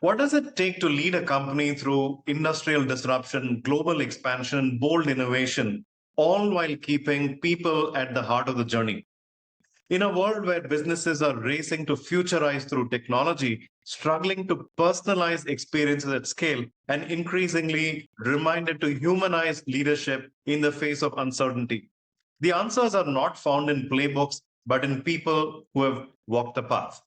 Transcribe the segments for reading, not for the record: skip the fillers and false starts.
What does it take to lead a company through industrial disruption, global expansion, bold innovation, all while keeping people at the heart of the journey? In a world where businesses are racing to futurize through technology, struggling to personalize experiences at scale, and increasingly reminded to humanize leadership in the face of uncertainty, the answers are not found in playbooks, but in people who have walked the path.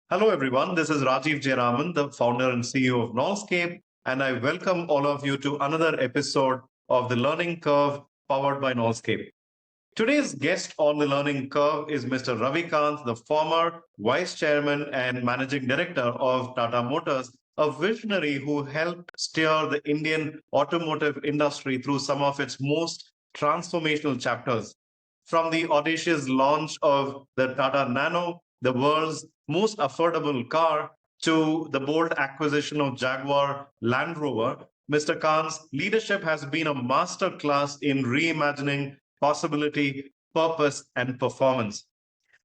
Hello, everyone. This is Rajiv Jayaraman, the founder and CEO of KNOLSKAPE, and I welcome all of you to another episode of The Learning Curve powered by KNOLSKAPE. Today's guest on The Learning Curve is Mr. Ravi Kant, the former Vice Chairman and Managing Director of Tata Motors, a visionary who helped steer the Indian automotive industry through some of its most transformational chapters. From the audacious launch of the Tata Nano, the world's most affordable car, to the bold acquisition of Jaguar Land Rover, Mr. Khan's leadership has been a masterclass in reimagining possibility, purpose, and performance.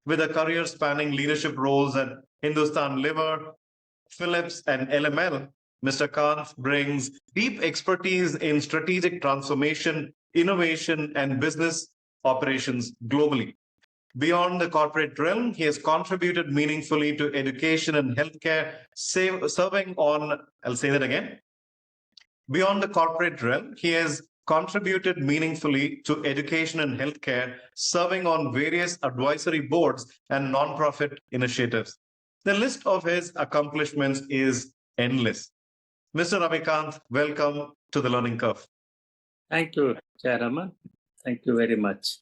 With a career spanning leadership roles at Hindustan Liver, Philips, and LML, Mr. Kant brings deep expertise in strategic transformation, innovation, and business operations globally. Beyond the corporate realm, he has contributed meaningfully to education and healthcare, serving on, I'll say that again. Beyond the corporate realm, he has contributed meaningfully to education and healthcare, serving on various advisory boards and nonprofit initiatives. The list of his accomplishments is endless. Mr. Ravi Kant, welcome to the Learning Curve. Thank you, Chairman. Thank you very much.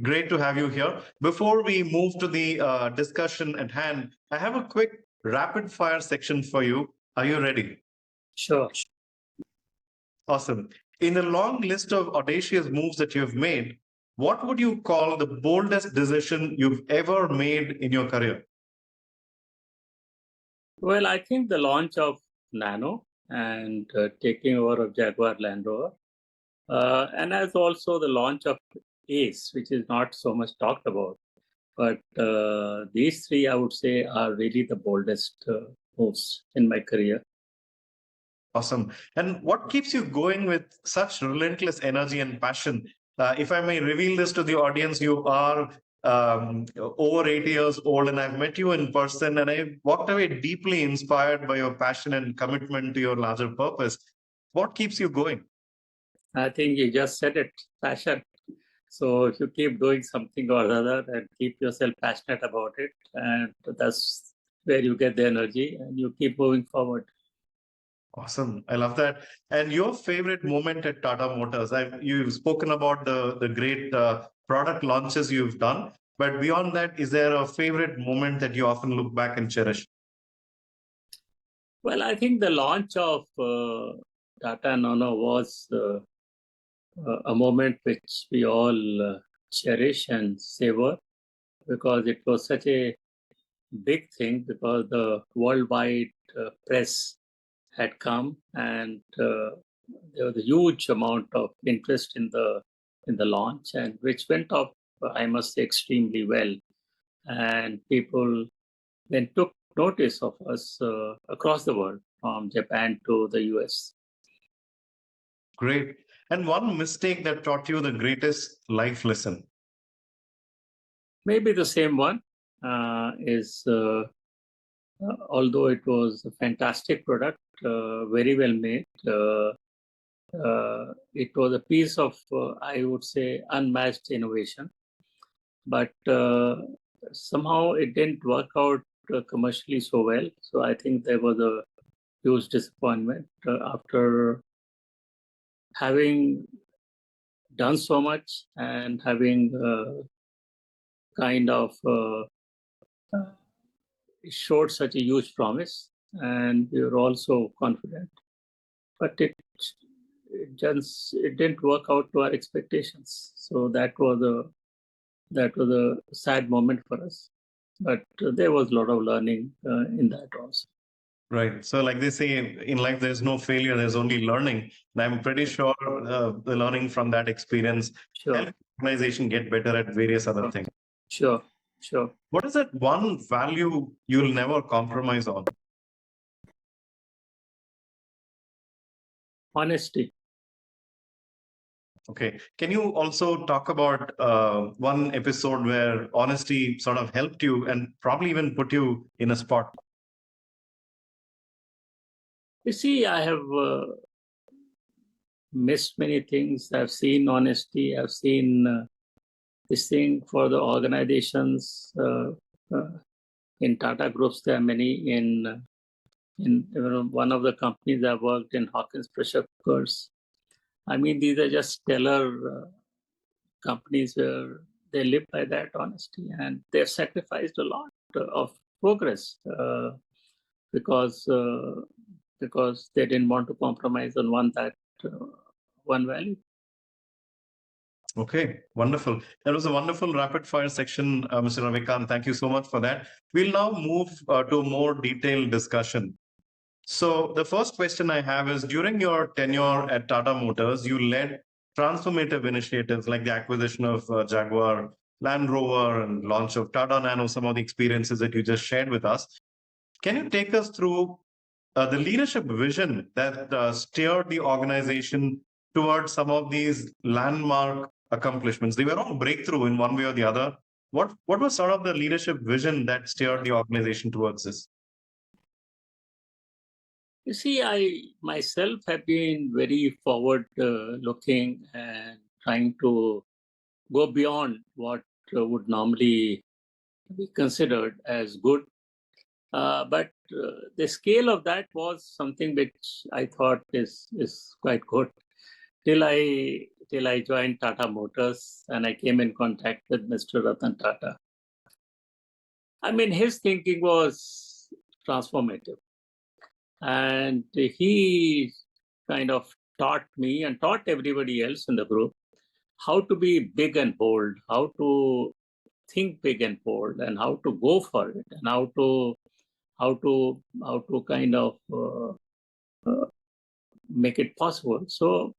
Great to have you here. Before we move to the discussion at hand, I have a quick rapid fire section for you. Are you ready? Sure. Awesome. In the long list of audacious moves that you've made, what would you call the boldest decision you've ever made in your career? Well, I think the launch of Nano and taking over of Jaguar Land Rover, and as also the launch of ACE, which is not so much talked about. But these three, I would say, are really the boldest moves in my career. Awesome. And what keeps you going with such relentless energy and passion? If I may reveal this to the audience, you are over 80 years old, and I've met you in person, and I walked away deeply inspired by your passion and commitment to your larger purpose. What keeps you going? I think you just said it, passion. So if you keep doing something or other and keep yourself passionate about it, and that's where you get the energy and you keep moving forward. Awesome. I love that. And your favorite moment at Tata Motors? You've spoken about the great product launches you've done, but beyond that, is there a favorite moment that you often look back and cherish? Well, I think the launch of Tata Nano was a moment which we all cherish and savor, because it was such a big thing, because the worldwide press had come, and there was a huge amount of interest in the launch, and which went off, I must say, extremely well. And people then took notice of us across the world, from Japan to the US. Great. And one mistake that taught you the greatest life lesson? Maybe the same one is, although it was a fantastic product, very well made, it was a piece of, I would say, unmatched innovation. But somehow it didn't work out commercially so well. So I think there was a huge disappointment after having done so much and having kind of showed such a huge promise, and we were also confident. But it didn't work out to our expectations. So that was a sad moment for us. But there was a lot of learning in that also. Right. So like they say, in life, there's no failure, there's only learning. And I'm pretty sure the learning from that experience helped the organization get better at various other things. Sure. What is that one value you'll never compromise on? Honesty. Okay. Can you also talk about one episode where honesty sort of helped you and probably even put you in a spot? You see, I have missed many things. I've seen honesty. I've seen this thing for the organizations in Tata Groups. There are many in one of the companies I worked in, Hawkins Pressure Cookers. I mean, these are just stellar companies where they live by that honesty, and they've sacrificed a lot of progress because they didn't want to compromise on one value. Okay, wonderful. That was a wonderful rapid fire section, Mr. Ravi Kant. Thank you so much for that. We'll now move to a more detailed discussion. So the first question I have is, during your tenure at Tata Motors, you led transformative initiatives like the acquisition of Jaguar, Land Rover, and launch of Tata Nano, some of the experiences that you just shared with us. Can you take us through the leadership vision that steered the organization towards some of these landmark accomplishments? They were all breakthrough in one way or the other. What was sort of the leadership vision that steered the organization towards this? You see, I myself have been very forward looking and trying to go beyond what would normally be considered as good. But the scale of that was something which I thought is quite good. Till I joined Tata Motors and I came in contact with Mr. Ratan Tata. I mean, his thinking was transformative. And he kind of taught me and taught everybody else in the group how to be big and bold, how to think big and bold, and how to go for it, and how to kind of make it possible. So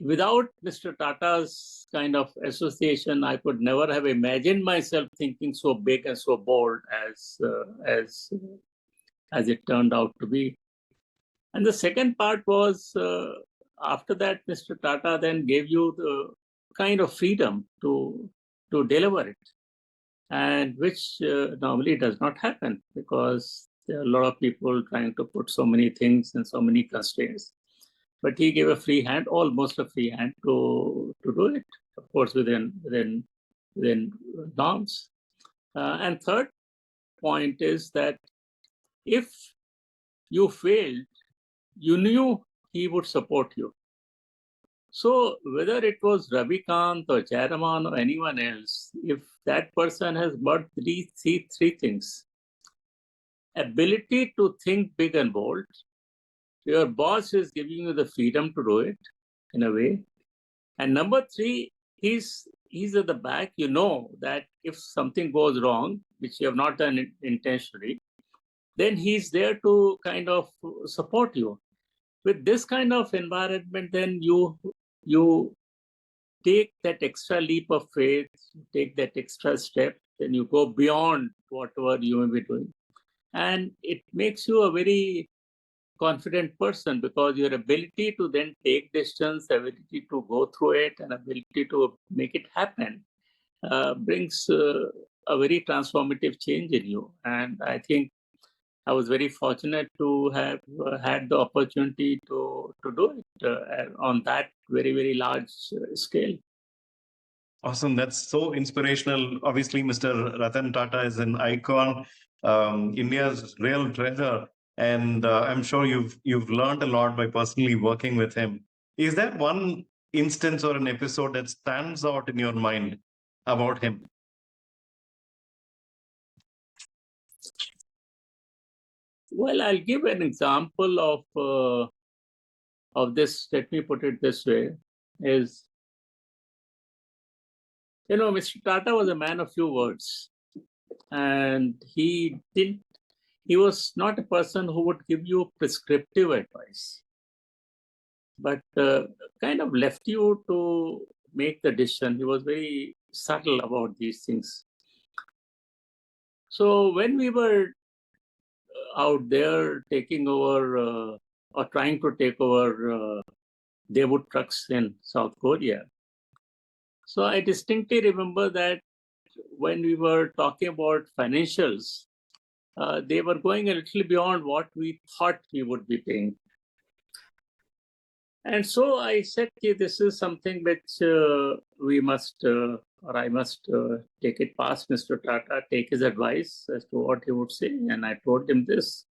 without Mr. Tata's kind of association, I could never have imagined myself thinking so big and so bold as it turned out to be. And the second part was, after that, Mr. Tata then gave you the kind of freedom to deliver it, and which normally does not happen because there are a lot of people trying to put so many things and so many constraints. But he gave a free hand, almost a free hand, to do it, of course, within norms. And third point is that if you failed, you knew he would support you. So whether it was Ravi Kant or Jayaraman or anyone else, if that person has got three things: ability to think big and bold, your boss is giving you the freedom to do it in a way, and number three, he's at the back. You know that if something goes wrong, which you have not done intentionally, then he's there to kind of support you. With this kind of environment, then you take that extra leap of faith, take that extra step, then you go beyond whatever you may be doing. And it makes you a very confident person, because your ability to then take distance, ability to go through it, and ability to make it happen brings a very transformative change in you. And I think I was very fortunate to have had the opportunity to do it on that very, very large scale. Awesome. That's so inspirational. Obviously, Mr. Ratan Tata is an icon, India's real treasure. And I'm sure you've learned a lot by personally working with him. Is there one instance or an episode that stands out in your mind about him? Well, I'll give an example of this. Let me put it this way: is, Mr. Tata was a man of few words, and he was not a person who would give you prescriptive advice, but kind of left you to make the decision. He was very subtle about these things. So when we were out there taking over or trying to take over Daewoo trucks in South Korea. So I distinctly remember that when we were talking about financials, they were going a little beyond what we thought we would be paying. And so I said, okay, this is something which we must, or I must take it past Mr. Tata, take his advice as to what he would say. And I told him this.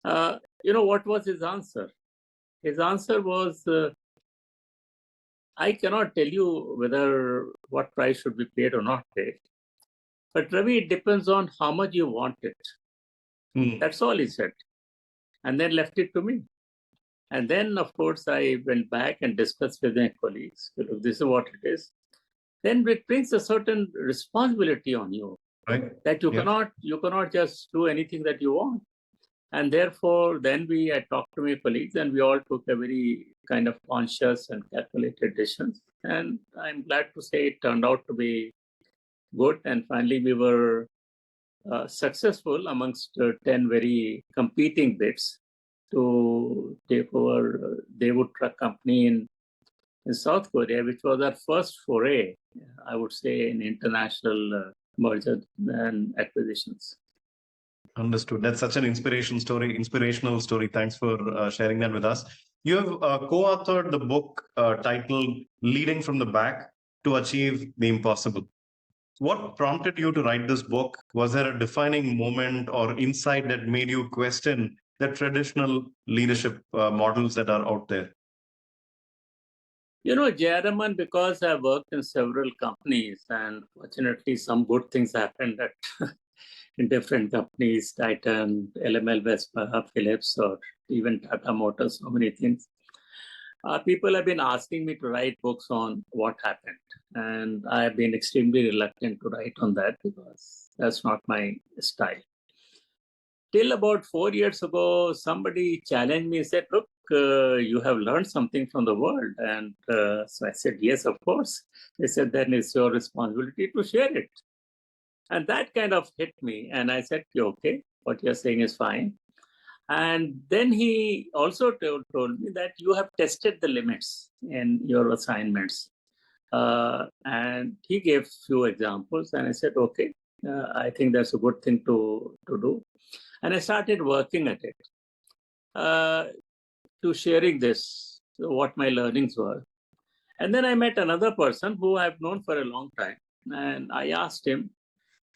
What was his answer? His answer was, I cannot tell you whether what price should be paid or not paid. But Ravi, it depends on how much you want it. That's all he said. And then left it to me. And then, of course, I went back and discussed with my colleagues. Look, this is what it is. Then it brings a certain responsibility on you, right? That you cannot just do anything that you want. And therefore, then I talked to my colleagues, and we all took a very kind of conscious and calculated decisions. And I'm glad to say it turned out to be good. And finally, we were successful amongst 10 very competing bids to take over Daewoo Truck Company in South Korea, which was our first foray, I would say, in international merger and acquisitions. Understood. That's such an inspirational story. Thanks for sharing that with us. You have co-authored the book titled Leading from the Back to Achieve the Impossible. What prompted you to write this book? Was there a defining moment or insight that made you question the traditional leadership models that are out there? Jayaraman, because I worked in several companies, and fortunately some good things happened in different companies, Titan, LML, Vespa, Philips, or even Tata Motors, so many things. People have been asking me to write books on what happened. And I have been extremely reluctant to write on that because that's not my style. Till about 4 years ago, somebody challenged me and said, look, you have learned something from the world. And so I said, yes, of course. They said, then it's your responsibility to share it. And that kind of hit me. And I said, okay, what you're saying is fine. And then he also told me that you have tested the limits in your assignments. And he gave few examples. And I said, okay, I think that's a good thing to do. And I started working at it, to sharing this, what my learnings were. And then I met another person who I've known for a long time. And I asked him,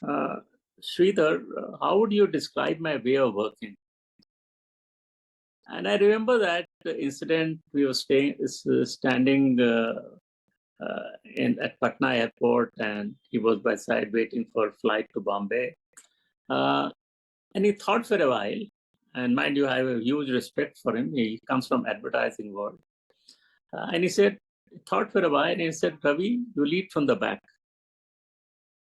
Sridhar, how would you describe my way of working? And I remember that incident. We were standing at Patna airport, and he was by side waiting for a flight to Bombay. And he thought for a while, and mind you, I have a huge respect for him. He comes from advertising world. And he thought for a while, and he said, Ravi, you lead from the back.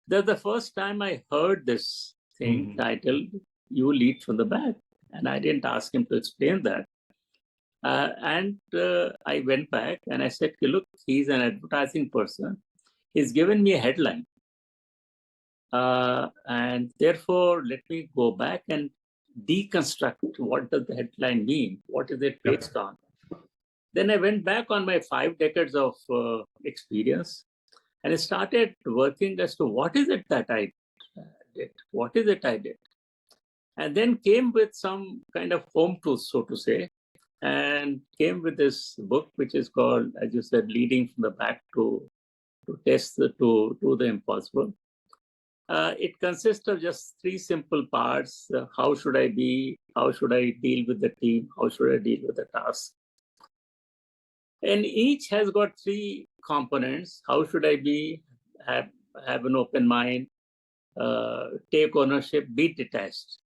That's the first time I heard this thing titled, You Lead from the Back. And I didn't ask him to explain that. And I went back and I said, look, he's an advertising person. He's given me a headline. And therefore, let me go back and deconstruct what does the headline mean? What is it based on? Then I went back on my 5 decades of experience, and I started working as to what is it that I did? What is it I did? And then came with some kind of home truth, so to say, and came with this book, which is called, as you said, Leading from the Back to do the impossible. It consists of just 3 simple parts. How should I be? How should I deal with the team? How should I deal with the task? And each has got 3 components. How should I be? Have an open mind, take ownership, be detached.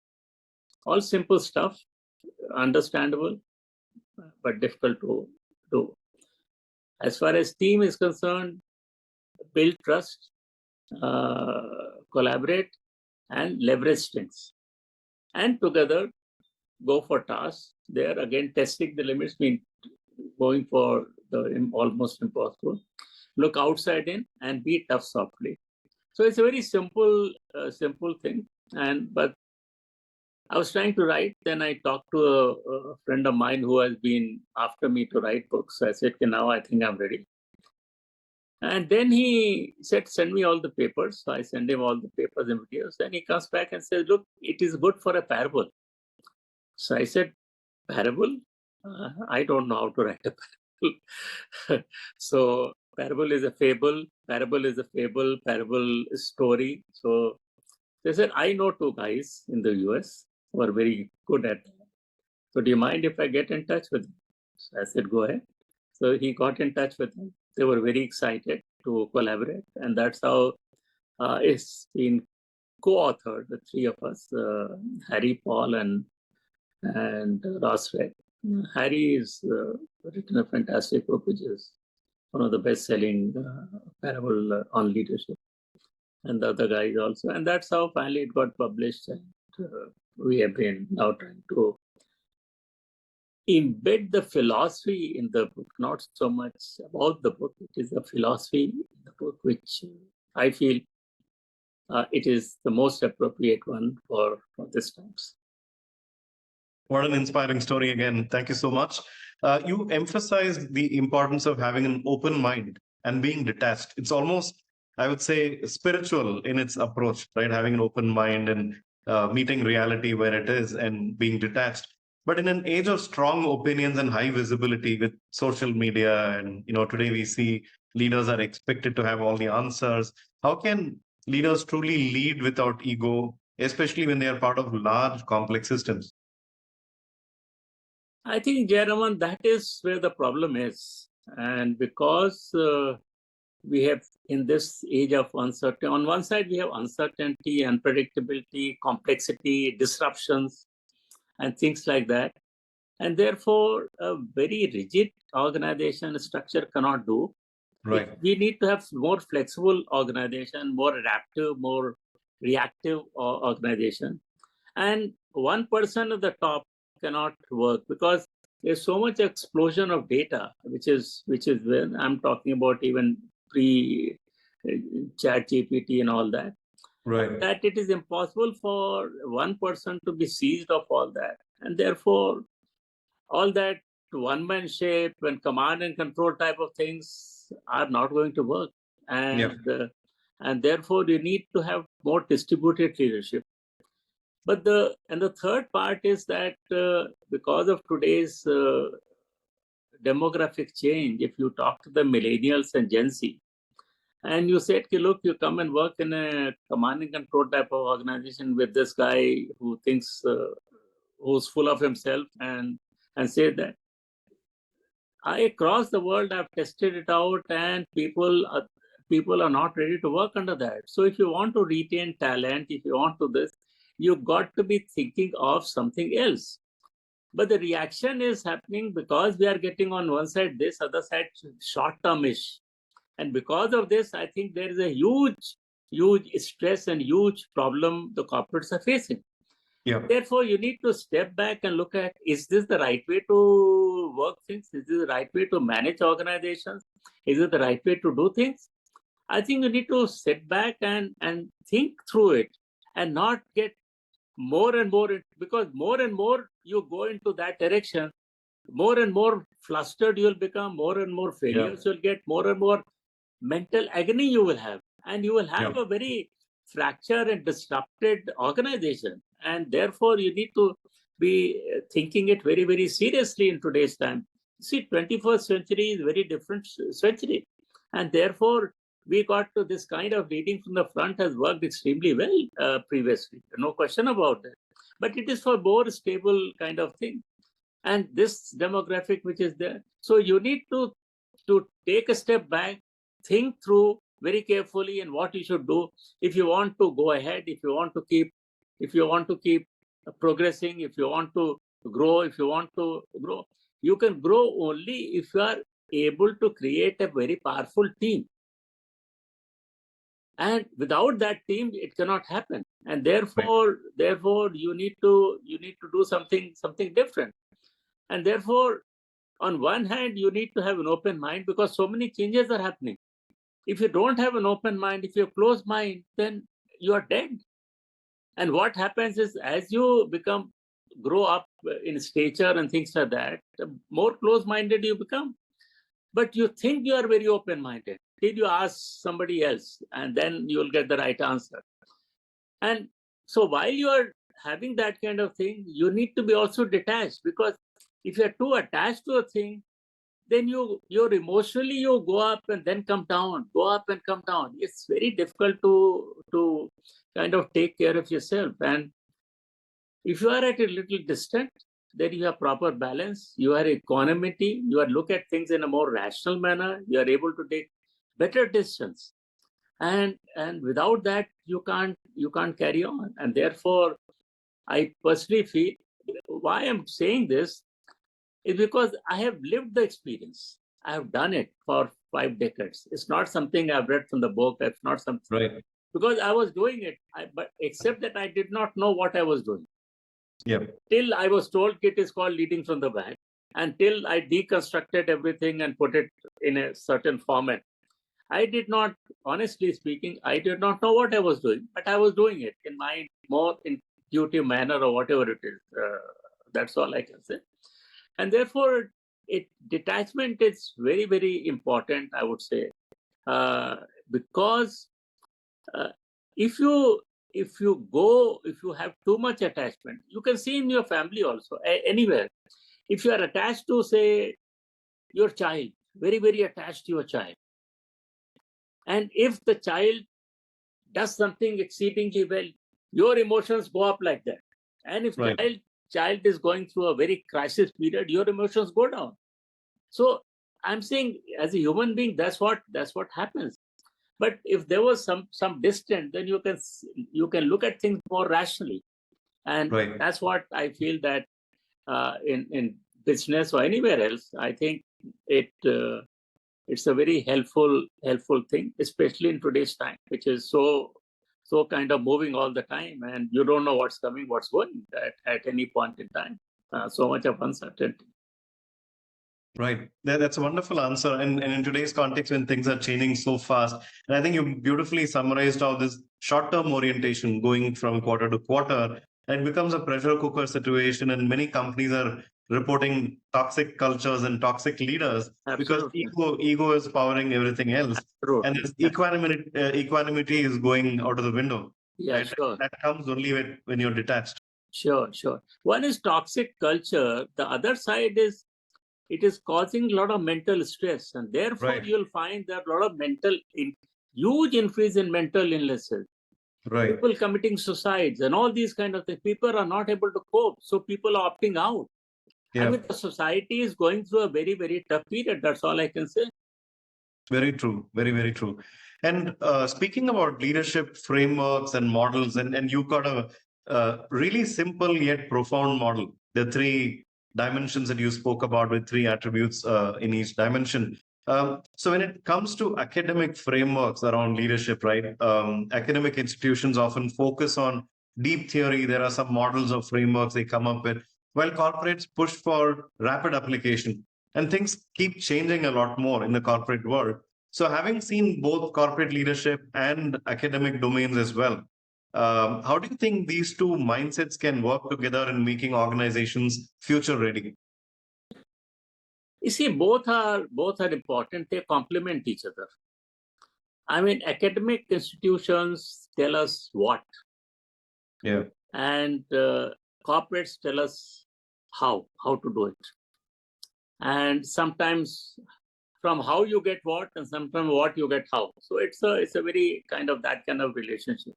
All simple stuff, understandable, but difficult to do. As far as team is concerned, build trust, collaborate, and leverage strengths. And together, go for tasks. There again, testing the limits means going for the almost impossible. Look outside in and be tough softly. So it's a very simple thing. But I was trying to write. Then I talked to a friend of mine who has been after me to write books. So I said, okay, now I think I'm ready. And then he said, send me all the papers. So I send him all the papers and videos. Then he comes back and says, look, it is good for a parable. So I said, parable? I don't know how to write a parable. So parable is a fable, parable is a fable, parable is story. So they said, I know two guys in the US who are very good at that. So do you mind if I get in touch with them? So I said, go ahead. So he got in touch with them. They were very excited to collaborate. And that's how it's been co-authored, the three of us, Harry, Paul, and Ross Red. Harry has written a fantastic book, which is one of the best-selling parable on leadership. And the other guys also. And that's how finally it got published. And we have been now trying to embed the philosophy in the book, not so much about the book. It is the philosophy in the book, which I feel it is the most appropriate one for this times. What an inspiring story again. Thank you so much. You emphasized the importance of having an open mind and being detached. It's almost, I would say, spiritual in its approach, right? Having an open mind and meeting reality where it is and being detached. But in an age of strong opinions and high visibility with social media, and today we see leaders are expected to have all the answers. How can leaders truly lead without ego, especially when they are part of large, complex systems? I think, Jayaraman, that is where the problem is. And because we have, in this age of uncertainty, on one side, we have uncertainty, unpredictability, complexity, disruptions, and things like that. And therefore, a very rigid organization structure cannot do. Right. We need to have more flexible organization, more adaptive, more reactive organization. And one person at the top cannot work because there's so much explosion of data, which is when I'm talking about even pre chat GPT and all that. Right. That it is impossible for one person to be seized of all that. And therefore, all that one-man shape and command and control type of things are not going to work. And therefore, you need to have more distributed leadership. But the third part is that because of today's demographic change, if you talk to the millennials and Gen Z, and you said, look, you come and work in a command and control type of organization with this guy who thinks, who's full of himself, and say that. Across the world, I've tested it out, and people are not ready to work under that. So if you want to retain talent, if you want to this, you've got to be thinking of something else. But the reaction is happening because we are getting on one side this, other side short-termish. And because of this, I think there is a huge stress and huge problem the corporates are facing. Yeah. Therefore, you need to step back and look at, is this the right way to work things? Is this the right way to manage organizations? Is it the right way to do things? I think you need to sit back and think through it and not get more and more, because more and more you go into that direction, more and more flustered you'll become, more and more failures you'll get, more and more mental agony you will have. And you will have a very fractured and disrupted organization. And therefore, you need to be thinking it very, very seriously in today's time. See, 21st century is a very different century. And therefore, we got to this kind of leading from the front has worked extremely well previously. No question about that. But it is for more stable kind of thing. And this demographic which is there. So you need to take a step back, think through very carefully and what you should do if you want to go ahead, if you want to keep progressing, if you want to grow, you can grow only if you are able to create a very powerful team. And without that team, it cannot happen. And therefore, you need to do something different. And therefore, on one hand, you need to have an open mind because so many changes are happening. If you don't have an open mind, if you have closed mind, then you are dead. And what happens is, as you grow up in stature and things like that, the more close-minded you become. But you think you are very open-minded till you ask somebody else, and then you'll get the right answer. And so while you are having that kind of thing, you need to be also detached, because if you're too attached to a thing, then you're emotionally, you go up and then come down, go up and come down. It's very difficult to kind of take care of yourself. And if you are at a little distant, then you have proper balance, you are equanimity, you are look at things in a more rational manner, you are able to take better decisions. And without that, you can't carry on. And therefore, I personally feel, why I'm saying this is because I have lived the experience. I have done it for 5 decades. It's not something I've read from the book. It's not something, Right. because I was doing it, but except that I did not know what I was doing. Yeah. Till I was told it is called leading from the back, until I deconstructed everything and put it in a certain format. I did not, honestly speaking, I did not know what I was doing, but I was doing it in my more intuitive manner or whatever it is. That's all I can say. And therefore, detachment is very, very important, I would say, because if you have too much attachment, you can see in your family also, anywhere. If you are attached to, say, your child, very, very attached to your child, and if the child does something exceedingly well, your emotions go up like that. And if Right. child is going through a very crisis period, your emotions go down. So I'm saying, as a human being, that's what happens. But if there was some distance, then you can look at things more rationally. And Right. that's what I feel that in business or anywhere else, I think it's a very helpful thing, especially in today's time, which is so kind of moving all the time, and you don't know what's coming, what's going at any point in time. So much of uncertainty. Right. That's a wonderful answer. And in today's context, when things are changing so fast, and I think you beautifully summarized how this short-term orientation going from quarter to quarter, and it becomes a pressure cooker situation. And many companies are reporting toxic cultures and toxic leaders because Absolutely. ego is powering everything else. And Absolutely. this equanimity is going out of the window. Yeah, Right? sure. That comes only when you're detached. Sure. One is toxic culture. The other side is, it is causing a lot of mental stress, and therefore Right. you'll find that a lot of huge increase in mental illnesses. Right. People committing suicides and all these kind of things. People are not able to cope, so people are opting out. Yeah. I mean, the society is going through a very, very tough period. That's all I can say. Very true. Very, very true. And speaking about leadership frameworks and models, and you got a really simple yet profound model. The 3 dimensions that you spoke about with 3 attributes in each dimension. So when it comes to academic frameworks around leadership, right? Academic institutions often focus on deep theory. There are some models or frameworks they come up with, while corporates push for rapid application. And things keep changing a lot more in the corporate world. So, having seen both corporate leadership and academic domains as well, how do you think these 2 mindsets can work together in making organizations future ready? You see, both are important. They complement each other. I mean, academic institutions tell us what, Yeah. and corporates tell us how to do it. And sometimes from how you get what, and sometimes what you get how. So it's a very kind of that kind of relationship,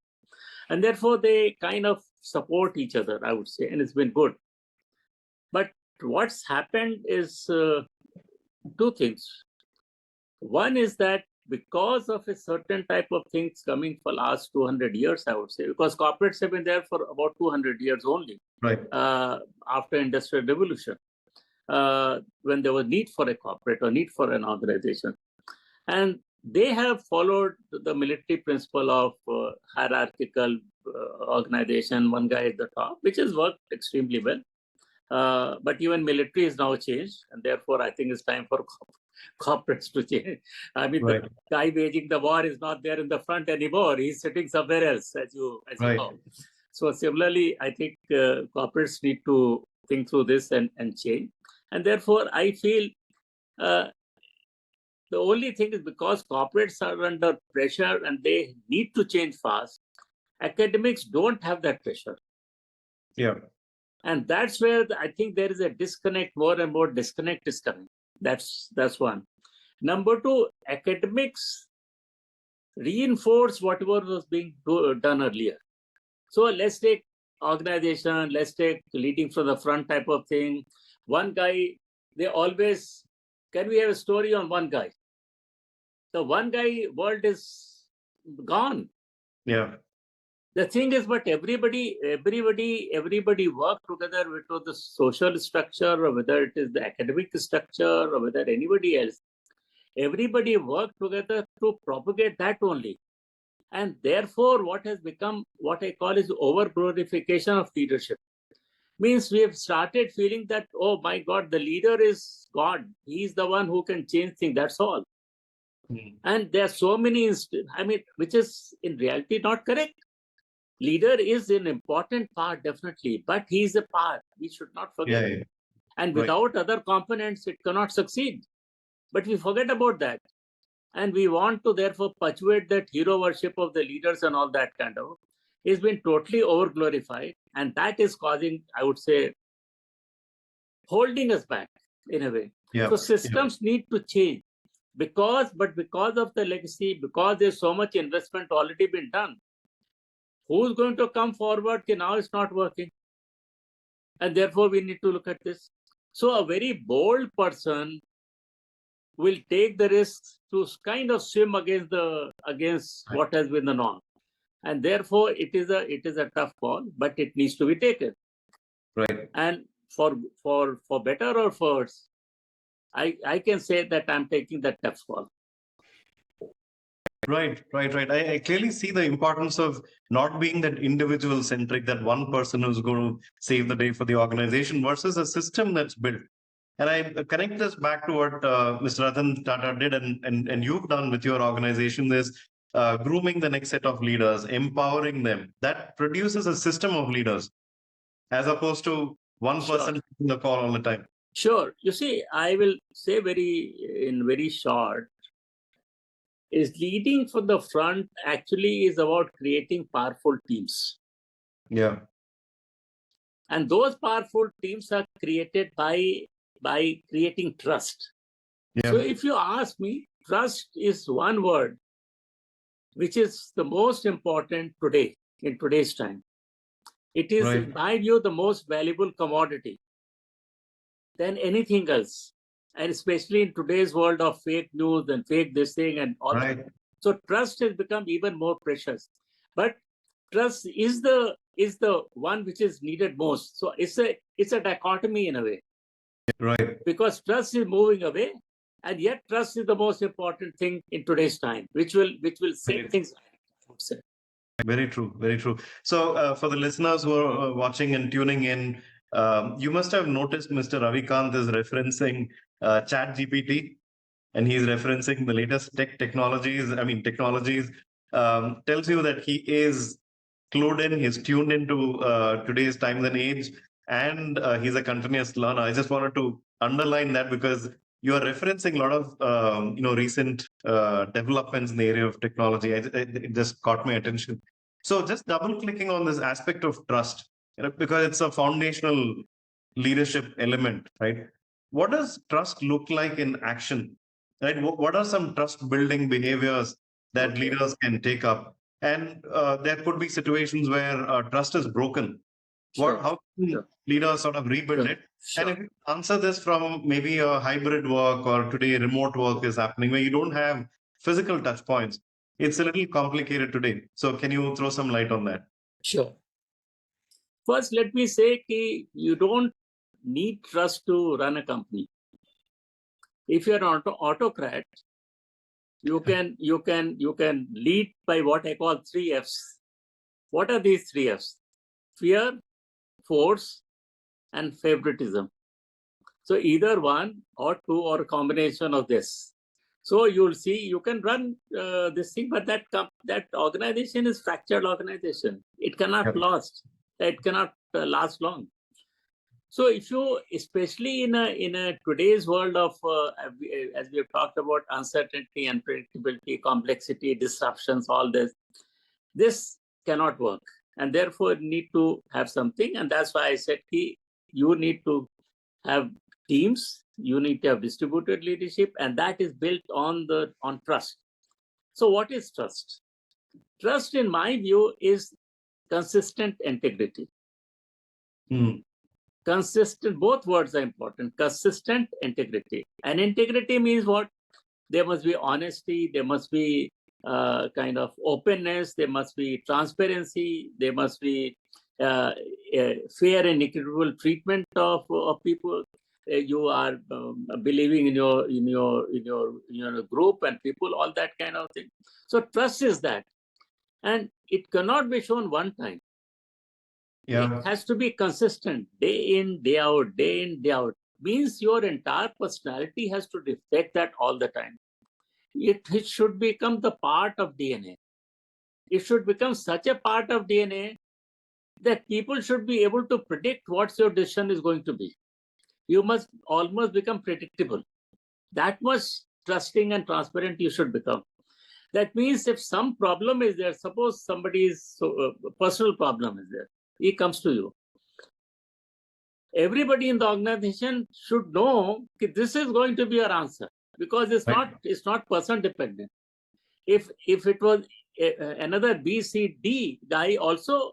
and therefore they kind of support each other, I would say, and it's been good. But what's happened is 2 things. One is that because of a certain type of things coming for last 200 years, I would say, because corporates have been there for about 200 years only, Right. After Industrial Revolution, when there was need for a corporate or need for an organization. And they have followed the military principle of hierarchical organization, one guy at the top, which has worked extremely well. But even military is now changed, and therefore I think it's time for corporates to change. I mean, Right. the guy waging the war is not there in the front anymore. He's sitting somewhere else, as you Right. know. So similarly, I think corporates need to think through this and change. And therefore, I feel the only thing is because corporates are under pressure and they need to change fast, academics don't have that pressure. Yeah. And that's where I think there is a disconnect, more and more disconnect is coming. That's one. Number two, academics reinforce whatever was being done earlier. So let's take organization, let's take leading from the front type of thing. One guy, they always, can we have a story on one guy? The one guy world is gone. Yeah. The thing is, but everybody work together, whether it was the social structure or whether it is the academic structure or whether anybody else, everybody work together to propagate that only. And therefore, what has become what I call is over glorification of leadership. Means we have started feeling that, oh my God, the leader is God. He's the one who can change things. That's all. And there are so many, which is in reality not correct. Leader is an important part, definitely, but he's a part. We should not forget. Yeah. And without other components, it cannot succeed. But we forget about that. And we want to therefore perpetuate that hero worship of the leaders and all that kind of. It's been totally over glorified. And that is causing, I would say, holding us back in a way. Yeah. So systems need to change because of the legacy, because there's so much investment already been done. Who's going to come forward? Now it's not working. And therefore we need to look at this. So a very bold person will take the risks to kind of swim against what has been the norm. And therefore it is a tough call, but it needs to be taken. Right. And for better or for worse, I can say that I'm taking that tough call. Right. I clearly see the importance of not being that individual centric, that one person who's going to save the day for the organization versus a system that's built. And I connect this back to what Mr. Ratan Tata did and you've done with your organization is grooming the next set of leaders, empowering them. That produces a system of leaders as opposed to one person taking the call all the time. Sure. You see, I will say very short, is leading from the front actually is about creating powerful teams. Yeah. And those powerful teams are created by creating trust. Yeah. So if you ask me, trust is one word which is the most important today, in today's time. It is, in my view, the most valuable commodity than anything else. And especially in today's world of fake news and fake this thing and all that. So trust has become even more precious. But trust is the one which is needed most. So it's a dichotomy in a way. Right. Because trust is moving away, and yet trust is the most important thing in today's time, which will save things. Very true. Very true. So for the listeners who are watching and tuning in, you must have noticed Mr. Ravi Kant is referencing ChatGPT, and he's referencing the latest technologies. Tells you that he is clued in, he's tuned into today's times and age, and he's a continuous learner. I just wanted to underline that because you are referencing a lot of recent developments in the area of technology. It just caught my attention. So just double clicking on this aspect of trust, because it's a foundational leadership element, right? What does trust look like in action? Right? What are some trust building behaviors that leaders can take up? And there could be situations where trust is broken. How can leaders sort of rebuild it? And if you answer this from maybe a hybrid work or today remote work is happening where you don't have physical touch points, it's a little complicated today. So can you throw some light on that? Sure. First, let me say that you don't need trust to run a company. If you're an autocrat, you can lead by what I call 3 Fs. What are these 3 Fs? Fear, force, and favoritism. So either one or two or a combination of this. So you'll see, you can run this thing, but that organization is fractured organization. It cannot Yep. last. It cannot last long. So if you, especially in a today's world of, as we have talked about, uncertainty, unpredictability, complexity, disruptions, all this cannot work. And therefore need to have something. And that's why I said, you need to have teams, you need to have distributed leadership, and that is built on trust. So what is trust? Trust, in my view, is consistent integrity. Consistent, both words are important. Consistent integrity. And integrity means what? There must be honesty, there must be kind of openness, there must be transparency, there must be fair and equitable treatment of people. You are believing in your group and people, all that kind of thing. So trust is that, and it cannot be shown one time. Yeah. It has to be consistent, day in, day out, day in, day out. Means your entire personality has to reflect that all the time. It should become the part of DNA. It should become such a part of DNA that people should be able to predict what your decision is going to be. You must almost become predictable. That much trusting and transparent you should become. That means if some problem is there, suppose somebody's personal problem is there, he comes to you. Everybody in the organization should know that this is going to be your answer, because it's not person dependent. If it was another B, C, D guy also,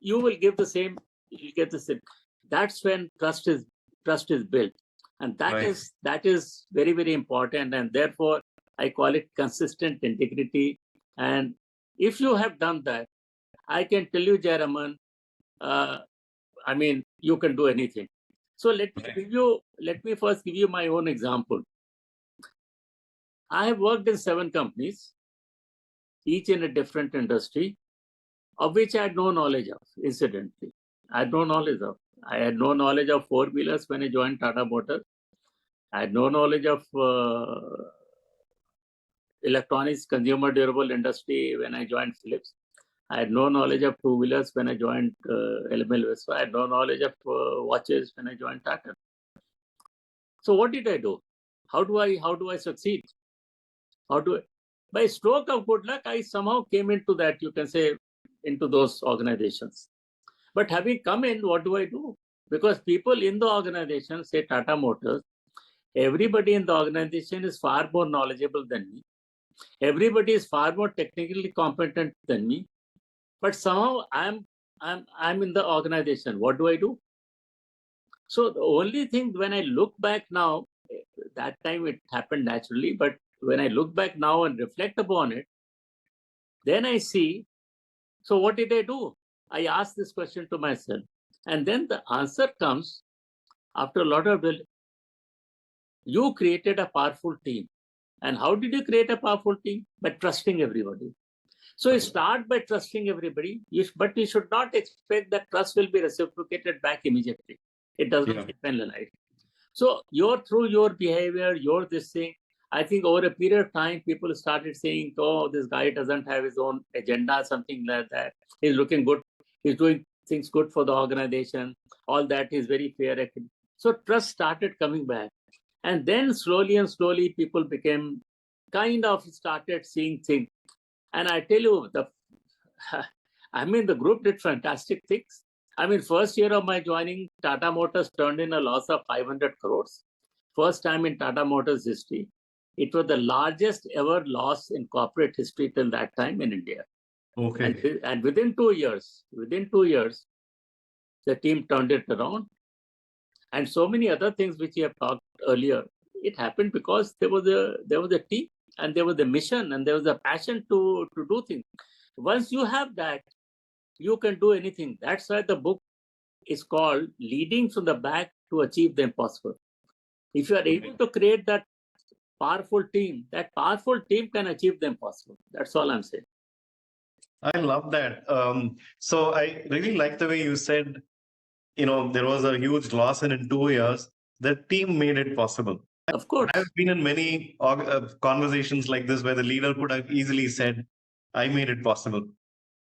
you will give the same. You get the same. That's when trust is built, and that is very, very important. And therefore, I call it consistent integrity. And if you have done that, I can tell you, Jayaraman, I mean, you can do anything. So let me first give you my own example. I have worked in 7 companies, each in a different industry, of which I had no knowledge of, incidentally. I had no knowledge of. I had no knowledge of four-wheelers when I joined Tata Motors. I had no knowledge of electronics, consumer durable industry when I joined Philips. I had no knowledge of two-wheelers when I joined LML West. I had no knowledge of watches when I joined Tata. So what did I do? How do I succeed? By stroke of good luck, I somehow came into that, you can say, into those organizations. But having come in, what do I do? Because people in the organization, say Tata Motors, everybody in the organization is far more knowledgeable than me. Everybody is far more technically competent than me. But somehow I'm in the organization. What do I do? So the only thing, when I look back now, that time it happened naturally, but when I look back now and reflect upon it, then I see, so what did I do? I asked this question to myself. And then the answer comes after a lot of, you created a powerful team. And how did you create a powerful team? By trusting everybody. So you start by trusting everybody, but you should not expect that trust will be reciprocated back immediately. It doesn't happen like. So through your behavior, this thing, I think over a period of time, people started saying, oh, this guy doesn't have his own agenda, something like that. He's looking good. He's doing things good for the organization. All that is very fair. So trust started coming back. And then slowly and slowly, people became started seeing things. And I tell you, the group did fantastic things. First year of my joining, Tata Motors turned in a loss of 500 crores. First time in Tata Motors history. It was the largest ever loss in corporate history till that time in India. Okay. And within 2 years, the team turned it around. And so many other things which we have talked earlier, it happened because there was a team, and there was a mission, and there was a passion to do things. Once you have that, you can do anything. That's why the book is called Leading from the Back to Achieve the Impossible. If you are able to create that powerful team can achieve the impossible. That's all I'm saying. I love that. So I really like the way you said, there was a huge loss, and in 2 years, the team made it possible. Of course. I've been in many conversations like this where the leader could have easily said, "I made it possible,"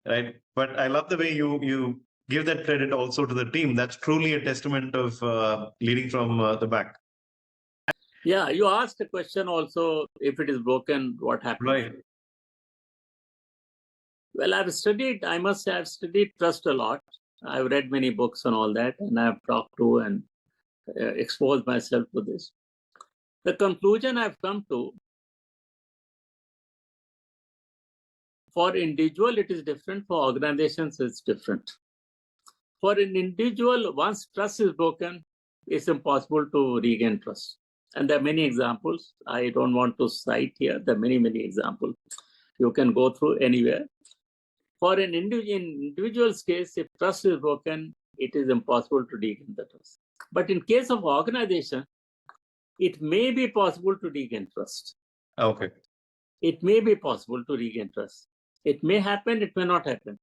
right? But I love the way you give that credit also to the team. That's truly a testament of leading from the back. Yeah, you asked a question also, if it is broken, what happens? Right. Well, I must say, I've studied trust a lot. I've read many books on all that, and I've talked to and exposed myself to this. The conclusion I've come to, for individual, it is different. For organizations, it's different. For an individual, once trust is broken, it's impossible to regain trust. And there are many examples. I don't want to cite here. There are many, many examples. You can go through anywhere. For an individual's case, if trust is broken, it is impossible to regain the trust. But in case of organization, it may be possible to regain trust. Okay. It may be possible to regain trust. It may happen, it may not happen.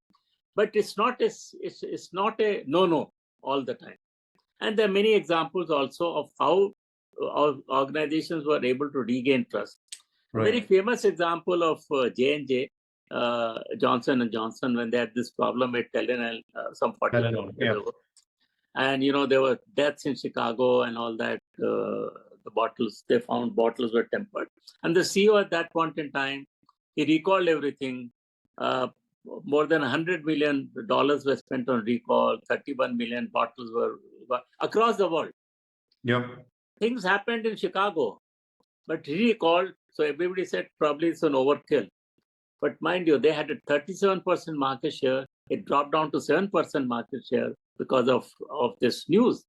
But it's not a no all the time. And there are many examples also of how organizations were able to regain trust. Right. A very famous example of J&J, Johnson & Johnson, when they had this problem at Tylenol some 40 years ago. And, there were deaths in Chicago and all that. The bottles, they found bottles were tempered. And the CEO at that point in time, he recalled everything. More than $100 million were spent on recall. 31 million bottles were across the world. Yep. Things happened in Chicago, but he recalled. So everybody said probably it's an overkill. But mind you, they had a 37% market share. It dropped down to 7% market share because of this news.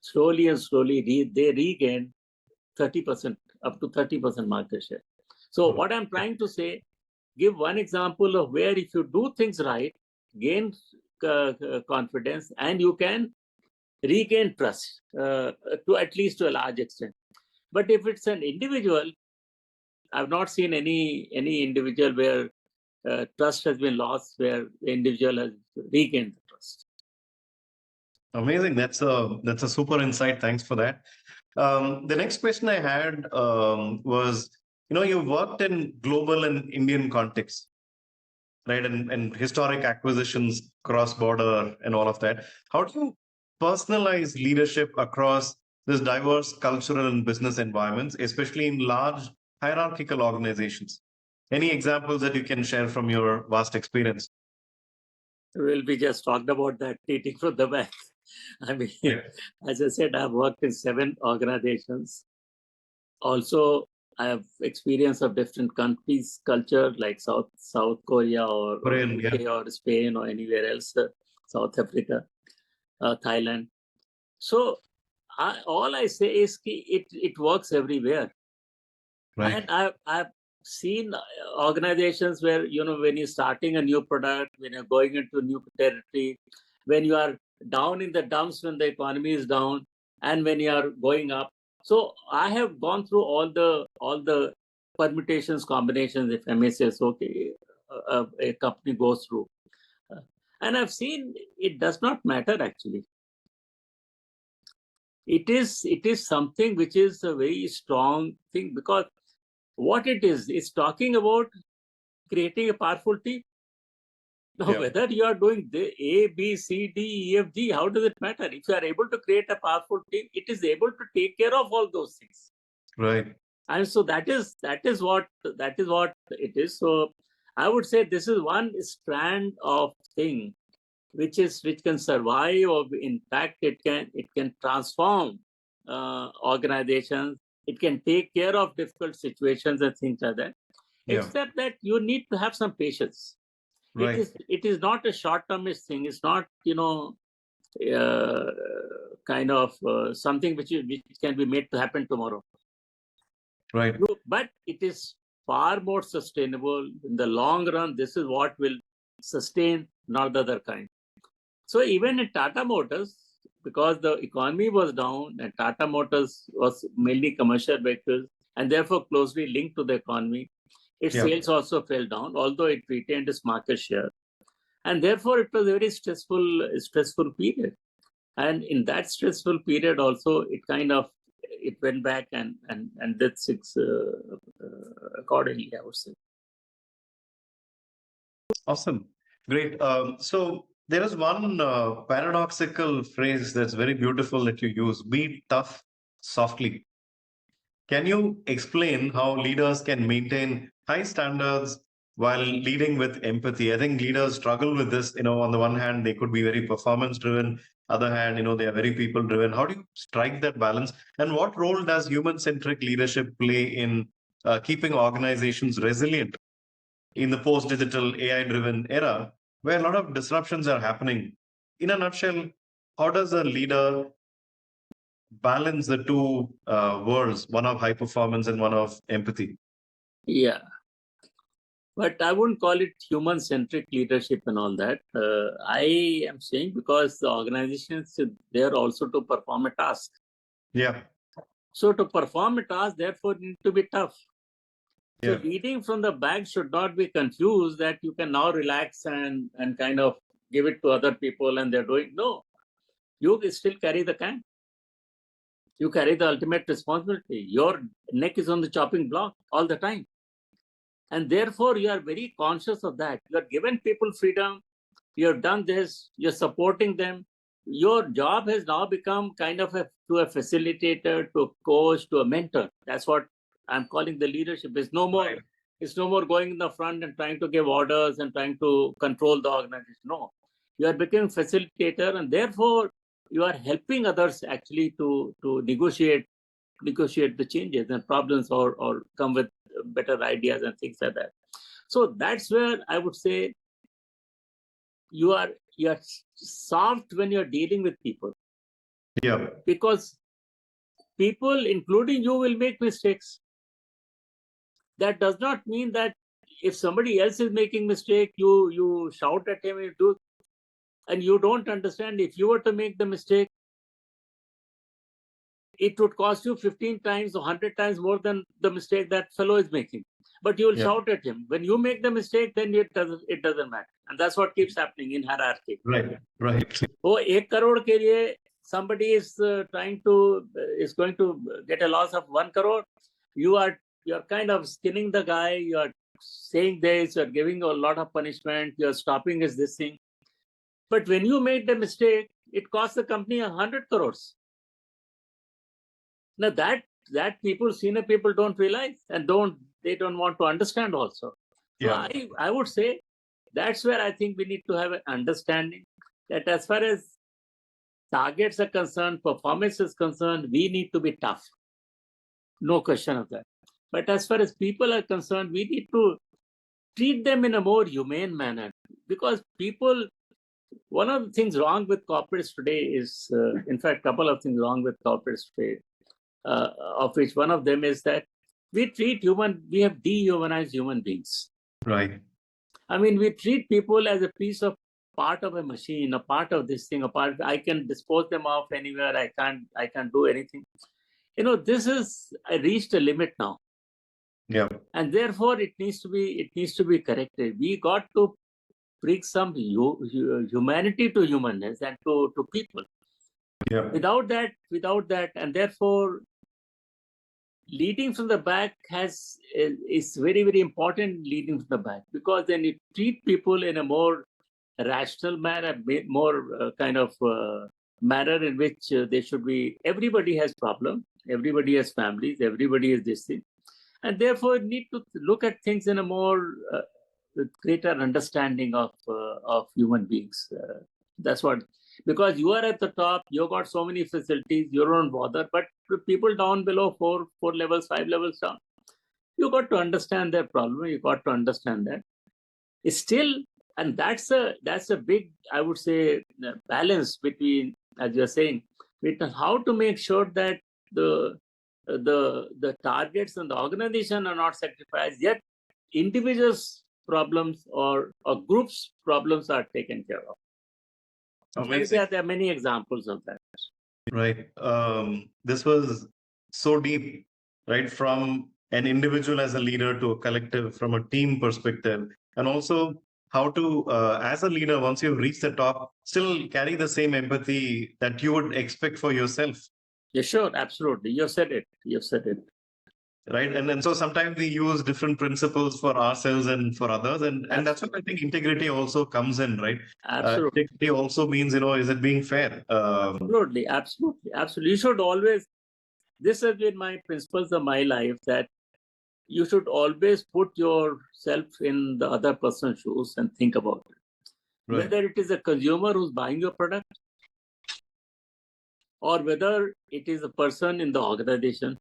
Slowly and slowly, they regained 30%, up to 30% market share. So what I'm trying to say, give one example of where if you do things right, gain confidence, and you can regain trust to at least to a large extent. But if it's an individual, I've not seen any individual where trust has been lost, where the individual has regained the trust. Amazing. That's a super insight. Thanks for that. The next question I had was, you worked in global and Indian context, right? And historic acquisitions, cross-border and all of that. How do you personalize leadership across this diverse cultural and business environments, especially in large hierarchical organizations? Any examples that you can share from your vast experience? Well, we just talked about that teaching from the back. I mean, as I said, I've worked in 7 organizations. Also, I have experience of different countries' culture, like South Korea or UK or Spain or anywhere else, South Africa, Thailand. So all I say is it works everywhere. Right. And I've seen organizations where, when you're starting a new product, when you're going into a new territory, when you are down in the dumps when the economy is down, and when you are going up. So I have gone through all the permutations, combinations, if I may say so, a company goes through. And I've seen it does not matter actually. It is something which is a very strong thing, because what it is, it's talking about creating a powerful team. Now, whether you are doing the A, B, C, D, E, F, G, how does it matter? If you are able to create a powerful team, it is able to take care of all those things. Right. And so that is what it is. So I would say this is one strand of thing which can survive, or in fact it can transform organizations. It can take care of difficult situations and things like that. Except that you need to have some patience. Right. It is not a short-termist thing. It's not something which can be made to happen tomorrow. Right. But it is far more sustainable in the long run. This is what will sustain, not the other kind. So even in Tata Motors, because the economy was down and Tata Motors was mainly commercial vehicles and therefore closely linked to the economy, its sales also fell down, although it retained its market share. And therefore, it was a very stressful period. And in that stressful period also, it kind of it went back and did things accordingly, I would say. Awesome. Great. So there is one paradoxical phrase that's very beautiful that you use: be tough softly. Can you explain how leaders can maintain high standards while leading with empathy? I think leaders struggle with this. On the one hand, they could be very performance driven. Other hand, they are very people driven. How do you strike that balance? And what role does human centric leadership play in keeping organizations resilient in the post digital AI driven era where a lot of disruptions are happening? In a nutshell, how does a leader balance the two worlds, one of high performance and one of empathy? Yeah. But I wouldn't call it human-centric leadership and all that. I am saying because the organizations, they're also to perform a task. Yeah. So to perform a task, therefore, need to be tough. So Yeah. leading from the back should not be confused that you can now relax and kind of give it to other people and they're doing. No, you still carry the can. You carry the ultimate responsibility. Your neck is on the chopping block all the time. And therefore, you are very conscious of that. You are given people freedom. You have done this. You're supporting them. Your job has now become kind of a facilitator, to a coach, to a mentor. That's what I'm calling the leadership. It's no more. Right. It's no more going in the front and trying to give orders and trying to control the organization. No, you are becoming facilitator, and therefore you are helping others actually to negotiate the changes and problems, or come with better ideas and things like that. So that's where I would say you are soft when you're dealing with people. Yeah. Because people, including you, will make mistakes. That does not mean that if somebody else is making mistake, you shout at him and you don't understand. If you were to make the mistake, it would cost you 15 times or 100 times more than the mistake that fellow is making. But you will shout at him. When you make the mistake, then it doesn't matter. And that's what keeps happening in hierarchy. Right. Oh, 1 crore ke liye, somebody is going to get a loss of 1 crore. You're kind of skinning the guy. You are saying this. You are giving a lot of punishment. You are stopping this thing. But when you made the mistake, it cost the company 100 crores. Now that senior people don't realize and they don't want to understand also. Yeah. So I would say that's where I think we need to have an understanding that as far as targets are concerned, performance is concerned, we need to be tough. No question of that. But as far as people are concerned, we need to treat them in a more humane manner, because people, one of the things wrong with corporates today is, in fact, a couple of things wrong with corporates today, of which one of them is that we have dehumanized human beings. Right. I mean, we treat people as a piece of part of a machine, a part of this thing, I can dispose them off anywhere. I can't do anything. This is reached a limit now. Yeah. And therefore it needs to be corrected. We got to bring some humanity to humanness and to people. Yeah. Without that, and therefore leading from the back is very, very important. Leading from the back, because then you treat people in a more rational manner, more kind of manner in which they should be. Everybody has problems, everybody has families, everybody is this thing, and therefore need to look at things in a more greater understanding of human beings. That's what. Because you are at the top, you got so many facilities, you don't bother. But people down below, 4 levels, 5 levels down, you got to understand their problem. You got to understand that. It's still, and that's a big, I would say, balance between, as you're saying, between how to make sure that the targets and the organization are not sacrificed, yet individuals' problems or groups' problems are taken care of. Amazing. There are many examples of that. Right. This was so deep, right? From an individual as a leader to a collective, from a team perspective, and also how to, as a leader, once you've reached the top, still carry the same empathy that you would expect for yourself. Yeah, sure, absolutely. You said it. You said it. Right. And so sometimes we use different principles for ourselves and for others. And that's what I think integrity also comes in, right? Absolutely. Integrity also means, is it being fair? Absolutely. Absolutely. Absolutely. You should always, this has been my principles of my life, that you should always put yourself in the other person's shoes and think about it. Right. Whether it is a consumer who's buying your product, or whether it is a person in the organization,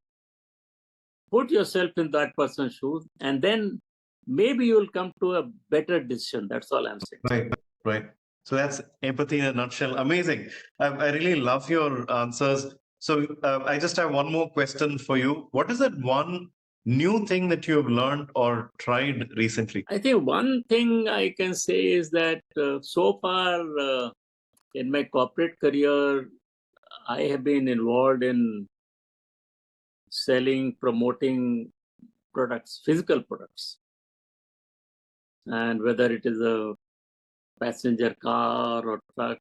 put yourself in that person's shoes, and then maybe you'll come to a better decision. That's all I'm saying. Right. Right. So that's empathy in a nutshell. Amazing. I really love your answers. So I just have one more question for you. What is that one new thing that you have learned or tried recently? I think one thing I can say is that so far in my corporate career, I have been involved in selling, promoting products, physical products. And whether it is a passenger car or truck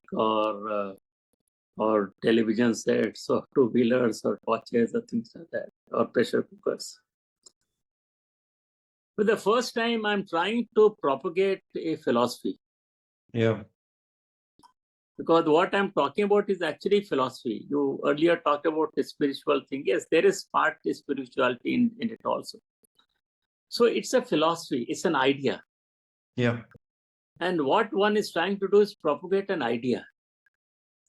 or television sets or two-wheelers or watches or things like that, or pressure cookers. For the first time, I'm trying to propagate a philosophy. Yeah. Because what I'm talking about is actually philosophy. You earlier talked about the spiritual thing. Yes, there is part of spirituality in it also. So it's a philosophy, it's an idea. Yeah. And what one is trying to do is propagate an idea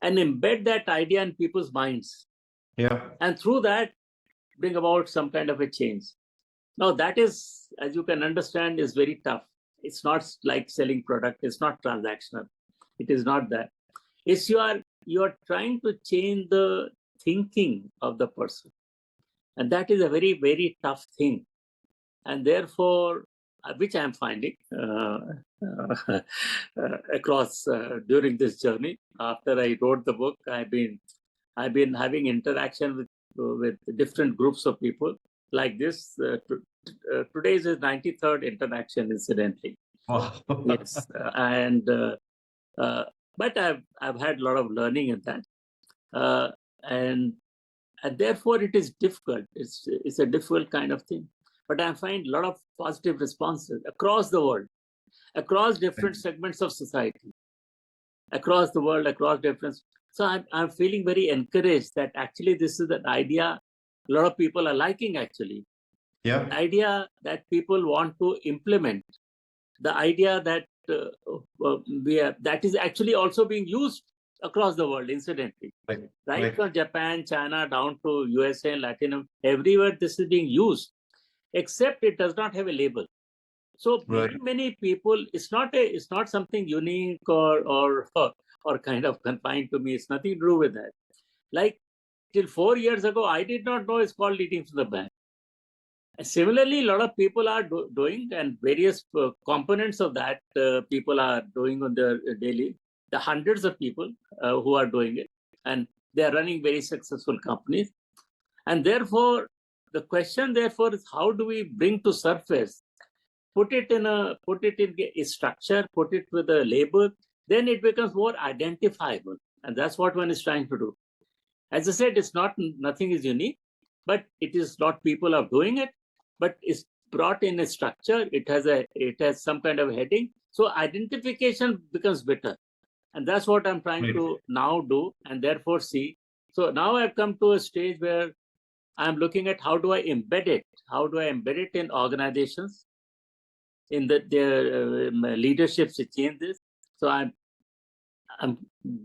and embed that idea in people's minds. Yeah. And through that, bring about some kind of a change. Now, that is, as you can understand, is very tough. It's not like selling product. It's not transactional. It is not that. It's you are trying to change the thinking of the person. And that is a very, very tough thing. And therefore, which I'm finding across during this journey. After I wrote the book, I've been having interaction with different groups of people like this. Today's is 93rd interaction, incidentally. Wow. Yes, but I've had a lot of learning in that, and therefore it is difficult. It's a difficult kind of thing. But I find a lot of positive responses across the world, across different segments of society, across the world, across different. So I'm feeling very encouraged that actually this is an idea a lot of people are liking, actually. Yeah. An idea that people want to implement. The idea that that is actually also being used across the world, incidentally. Right from Japan, China, down to USA, Latin America, everywhere this is being used, except it does not have a label. So many people, it's not something unique or kind of confined to me. It's nothing to do with that. Like till 4 years ago, I did not know it's called leading from the back. Similarly, a lot of people are doing, and various components of that people are doing on their daily. The hundreds of people who are doing it, and they are running very successful companies. And therefore, the question therefore is, how do we bring to surface, put it in a structure, put it with a label, then it becomes more identifiable. And that's what one is trying to do. As I said, it's nothing is unique, but it is not people are doing it, but it's brought in a structure. It has some kind of heading. So identification becomes better. And that's what I'm trying to now do, and therefore see. So now I've come to a stage where I'm looking at how do I embed it? How do I embed it in organizations, in their leadership to change this? So I'm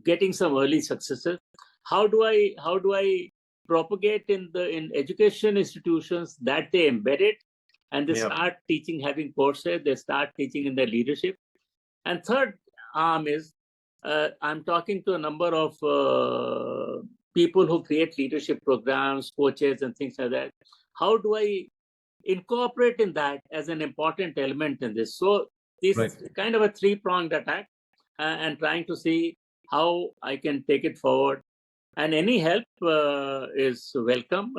getting some early successes. How do I propagate in education institutions that they embed it and they start teaching, having courses, they start teaching in their leadership? And third arm is I'm talking to a number of people who create leadership programs, coaches, and things like that. How do I incorporate in that as an important element in this? So this is kind of a three-pronged attack, and trying to see how I can take it forward. And any help is welcome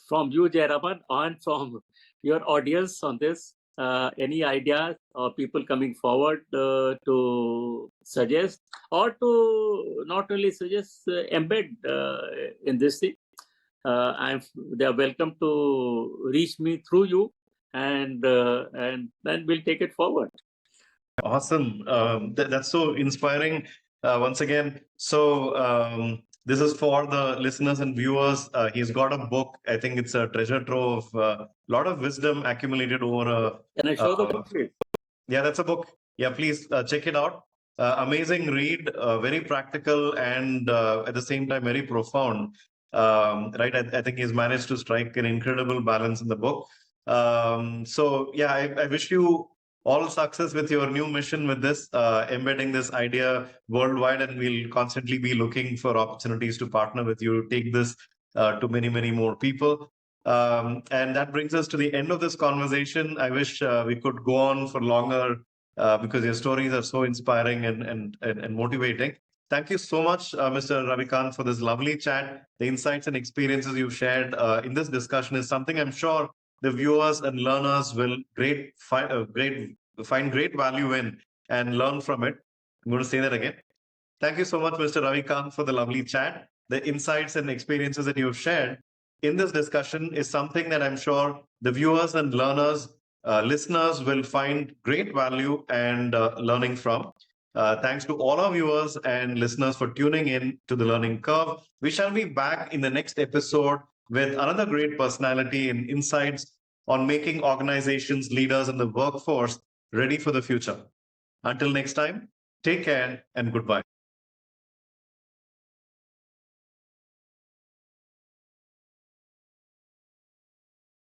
from you, Jayaraman, and from your audience on this. Any ideas or people coming forward to suggest, or to not only suggest, embed in this thing. They are welcome to reach me through you, and then we'll take it forward. Awesome. That's so inspiring. Once again, so this is for the listeners and viewers. He's got a book. I think it's a treasure trove of a lot of wisdom accumulated over a. Can I show the book, please? Yeah, that's a book. Yeah, please check it out. Amazing read, very practical, and at the same time very profound. Right, I think he's managed to strike an incredible balance in the book. So yeah, I wish you all success with your new mission with this, embedding this idea worldwide, and we'll constantly be looking for opportunities to partner with you, take this to many, many more people. And that brings us to the end of this conversation. I wish we could go on for longer because your stories are so inspiring and motivating. Thank you so much, Mr. Ravi Kant, for this lovely chat. The insights and experiences you've shared in this discussion is something I'm sure the viewers and learners will find great value in and learn from it. I'm going to say that again. Thank you so much, Mr. Ravi Kant, for the lovely chat. The insights and experiences that you've shared in this discussion is something that I'm sure the viewers and learners, listeners will find great value and learning from. Thanks to all our viewers and listeners for tuning in to the Learning Curve. We shall be back in the next episode with another great personality and insights on making organizations, leaders, and the workforce ready for the future. Until next time, take care and goodbye.